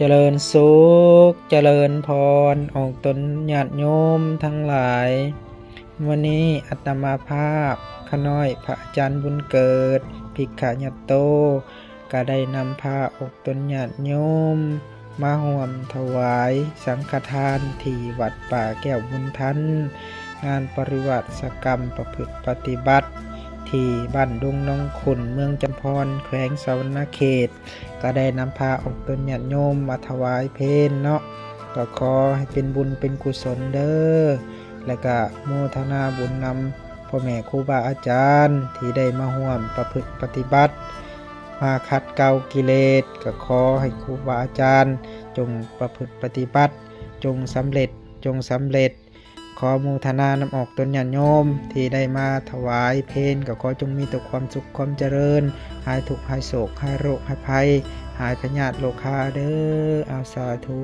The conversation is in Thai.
เจริญสุขเจริญพรออกตนญาติโยมทั้งหลายวันนี้อาตมาภาพขน้อยพระอาจารย์บุญเกิดภิกขญาโตก็ได้นำพาออกตนญาติโยมมาร่วมถวายสังฆทานที่วัดป่าแก้วบุญทันงานปริวัติกรรมประพฤติปฏิบัติที่บ้านดงน้องขุนเมืองจำพรแขวงสะวรรณเขตก็ได้นำพาออกตนญาติโยมมาถวายเพลเนาะก็ขอให้เป็นบุญเป็นกุศลเด้อและก็โมทนาบุญนำพ่อแม่ครูบาอาจารย์ที่ได้มาร่วมประพฤติปฏิบัติมาขัดเกลากิเลสก็ขอให้ครูบาอาจารย์จงประพฤติปฏิบัติจงสำเร็จขอโมทนานำออกตนญาติโยมที่ได้มาถวายเพลก็ขอจงมีแต่ความสุขความเจริญหายทุกข์หายโศกหายโรคหายภัยหายพยาธิโรคาเด้ออาสาธุ